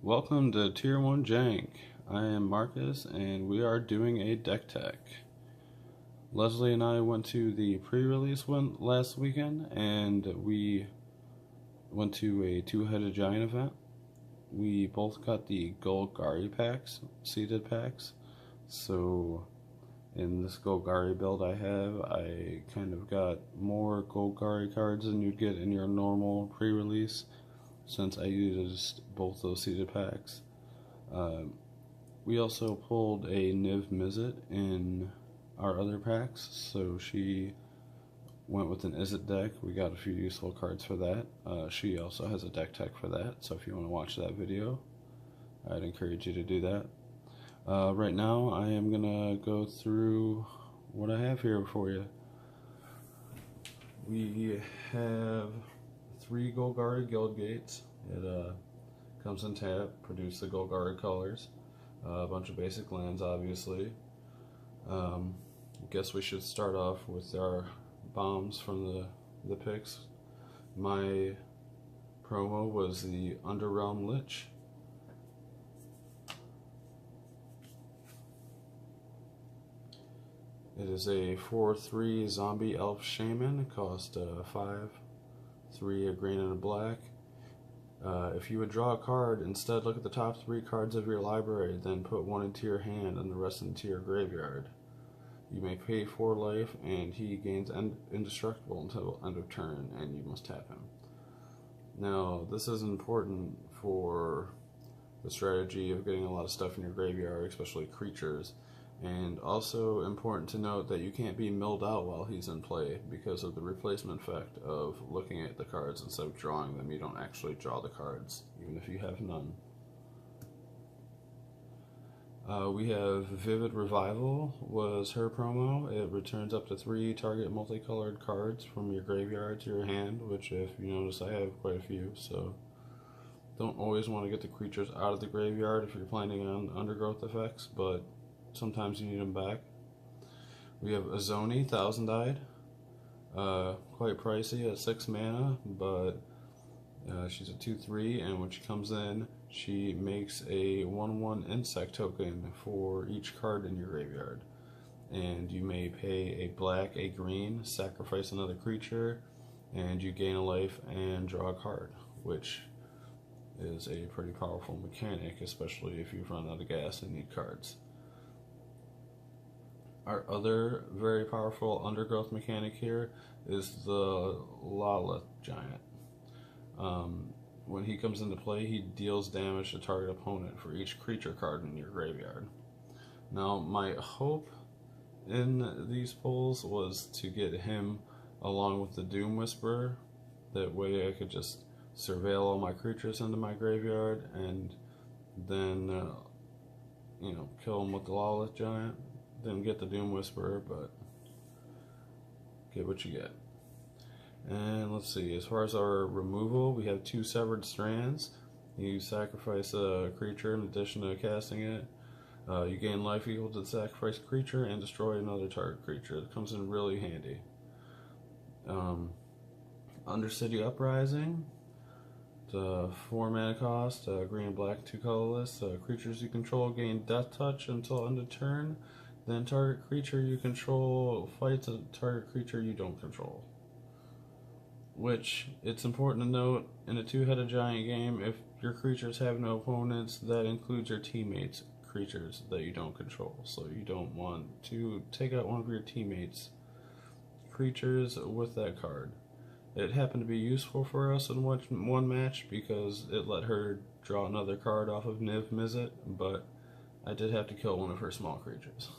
Welcome to Tier 1 Jank. I am Marcus and we are doing a deck tech. Leslie and I went to the pre-release one last weekend and we went to a two-headed giant event. We both got the Golgari packs, seeded packs. So in this Golgari build I kind of got more Golgari cards than you'd get in your normal pre-release, since I used both those seeded packs. We also pulled a Niv Mizzet in our other packs, so she went with an Izzet deck. We got a few useful cards for that. She also has a deck tech for that, so if you want to watch that video, I'd encourage you to do that. Right now, I am going to go through what I have here for you. We have 3 Golgari Guild Gates. It comes in tap, produce the Golgari colors. A bunch of basic lands, obviously. I guess we should start off with our bombs from the picks. My promo was the Underrealm Lich. It is a 4/3 zombie elf shaman. It cost 5, 3 a green and a black. If you would draw a card, instead look at the top 3 cards of your library, then put 1 into your hand and the rest into your graveyard. You may pay 4 life, and he gains indestructible until end of turn, and you must tap him. Now, this is important for the strategy of getting a lot of stuff in your graveyard, especially creatures. And also important to note that you can't be milled out while he's in play because of the replacement effect of looking at the cards instead of drawing them. You don't actually draw the cards, even if you have none. We have Vivid Revival was her promo. It returns up to 3 target multicolored cards from your graveyard to your hand, which, if you notice, I have quite a few, so don't always want to get the creatures out of the graveyard if you're planning on undergrowth effects, but sometimes you need them back. We have Azoni, Thousand Eyed. Quite pricey at 6 mana, but she's a 2/3, and when she comes in, she makes a 1/1 insect token for each card in your graveyard. And you may pay a black, a green, sacrifice another creature, and you gain a life and draw a card, which is a pretty powerful mechanic, especially if you've run out of gas and need cards. Our other very powerful undergrowth mechanic here is the Lalith Giant. When he comes into play, he deals damage to target opponent for each creature card in your graveyard. Now, my hope in these pulls was to get him along with the Doom Whisperer. That way I could just surveil all my creatures into my graveyard and then kill him with the Lalith Giant. Didn't get the Doom Whisperer, but get what you get. And let's see, as far as our removal, we have 2 Severed Strands. You sacrifice a creature in addition to casting it. You gain life equal to the sacrificed creature and destroy another target creature. It comes in really handy. Undercity Uprising. The 4 mana cost, green and black, 2 colorless. Creatures you control gain Death Touch until end of turn. Then target creature you control fights a target creature you don't control. Which, it's important to note, in a 2-headed giant game, if your creatures have no opponents, that includes your teammates' creatures that you don't control. So you don't want to take out one of your teammates' creatures with that card. It happened to be useful for us in one match because it let her draw another card off of Niv Mizzet, but I did have to kill one of her small creatures.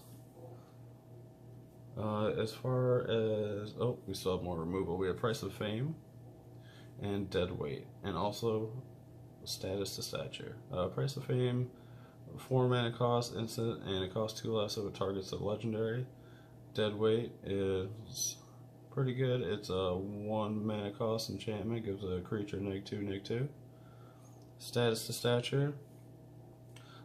As far as, we still have more removal. We have Price of Fame and Dead Weight, and also Status to Stature. Price of Fame, 4 mana cost, instant, and it costs 2 less if it targets a legendary. Dead Weight is pretty good. It's a 1 mana cost enchantment, gives a creature -2/-2. Status to Stature.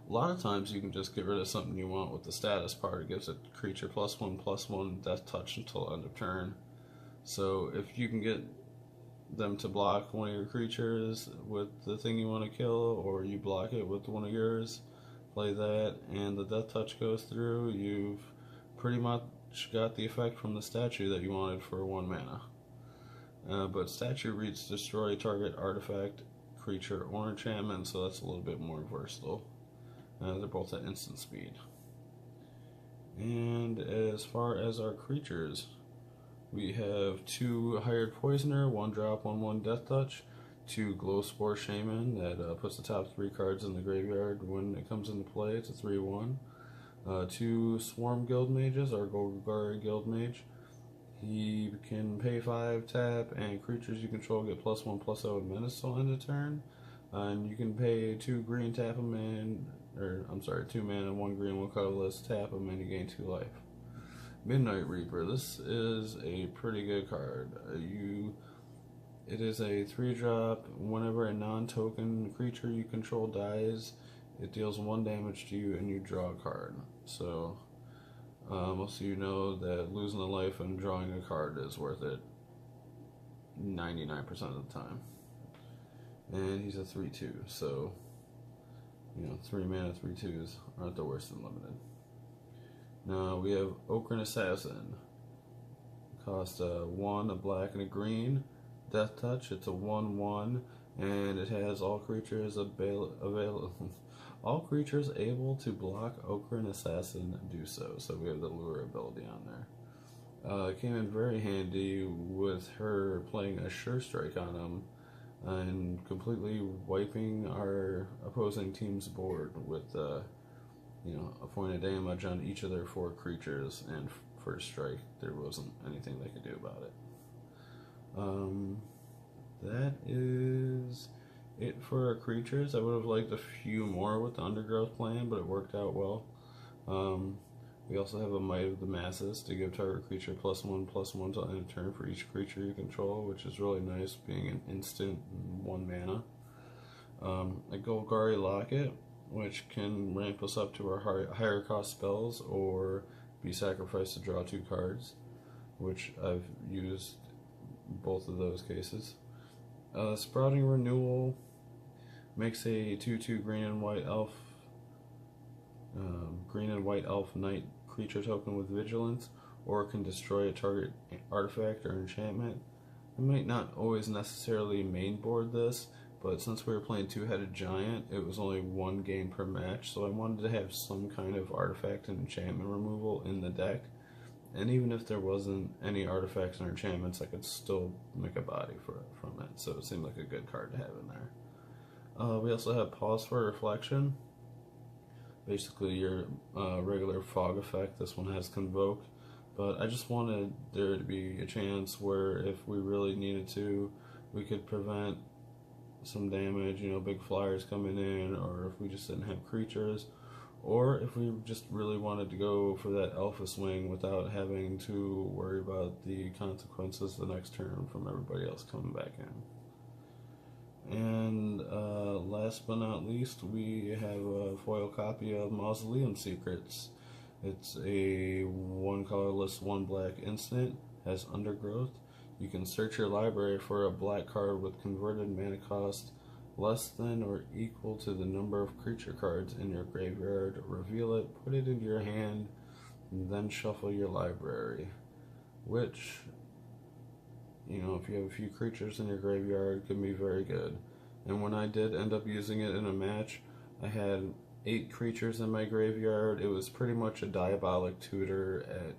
A lot of times you can just get rid of something you want with the status part. It gives a creature +1/+1 death touch until end of turn. So if you can get them to block one of your creatures with the thing you want to kill, or you block it with one of yours, play that, and the Death Touch goes through, you've pretty much got the effect from the statue that you wanted for 1 mana. But statue reads destroy target artifact, creature, or enchantment, so that's a little bit more versatile. They're both at instant speed. And as far as our creatures, we have 2 Hired Poisoner, 1-drop, 1/1 Death Touch, 2 Glowspore Shaman that puts the top 3 cards in the graveyard when it comes into play. It's a 3/1. 2 Swarm Guild Mages, our Golgari Guild Mage. He can pay 5, tap, and creatures you control get +1/+0 menace till end of turn. And you can pay 2 green, tap them, and 2 mana, 1 green, 1 colorless, tap them, and you gain 2 life. Midnight Reaper. This is a pretty good card. It is a 3-drop. Whenever a non-token creature you control dies, it deals 1 damage to you, and you draw a card. So most of you know that losing a life and drawing a card is worth it 99% of the time. And he's a 3/2, so 3 mana 3/2s aren't the worst in limited. Now we have Okran Assassin. Cost 1, a black, and a green. Death Touch. It's a 1/1, and it has all creatures all creatures able to block Okran Assassin do so. So we have the lure ability on there. It came in very handy with her playing a Sure Strike on him and completely wiping our opposing team's board with a point of damage on each of their 4 creatures, and first strike, there wasn't anything they could do about it. That is it for our creatures. I would have liked a few more with the Undergrowth plan, but it worked out well. We also have a Might of the Masses to give target creature +1/+1 till end of turn for each creature you control, which is really nice, being an instant 1 mana. A Golgari Locket, which can ramp us up to our higher cost spells or be sacrificed to draw 2 cards, which I've used both of those cases. Sprouting Renewal makes a 2/2 green and white elf knight creature token with vigilance, or can destroy a target artifact or enchantment. I might not always necessarily main board this, but since we were playing 2-headed giant, it was only 1 game per match, so I wanted to have some kind of artifact and enchantment removal in the deck. And even if there wasn't any artifacts or enchantments, I could still make a body from it, so it seemed like a good card to have in there. We also have Pause for Reflection. Basically your regular fog effect. This one has Convoke, but I just wanted there to be a chance where if we really needed to, we could prevent some damage, big flyers coming in, or if we just didn't have creatures, or if we just really wanted to go for that alpha swing without having to worry about the consequences the next turn from everybody else coming back in. And last but not least, we have a foil copy of Mausoleum Secrets. It's a 1 colorless, 1 black instant, has Undergrowth. You can search your library for a black card with converted mana cost less than or equal to the number of creature cards in your graveyard. Reveal it, put it into your hand, and then shuffle your library. Which, if you have a few creatures in your graveyard, can be very good. And when I did end up using it in a match, I had 8 creatures in my graveyard. It was pretty much a demonic tutor at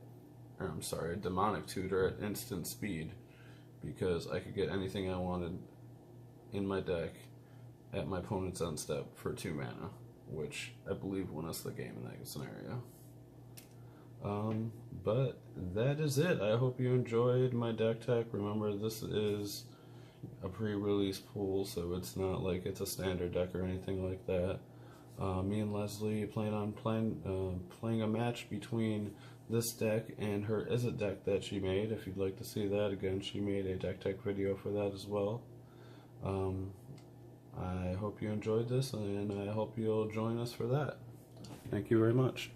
instant speed, because I could get anything I wanted in my deck at my opponent's end step for 2 mana, which I believe won us the game in that scenario. But that is it. I hope you enjoyed my deck tech. Remember, this is a pre-release pool, so it's not like it's a standard deck or anything like that. Me and Leslie plan on playing a match between this deck and her Izzet deck that she made. If you'd like to see that, again, she made a deck tech video for that as well. I hope you enjoyed this, and I hope you'll join us for that. Thank you very much.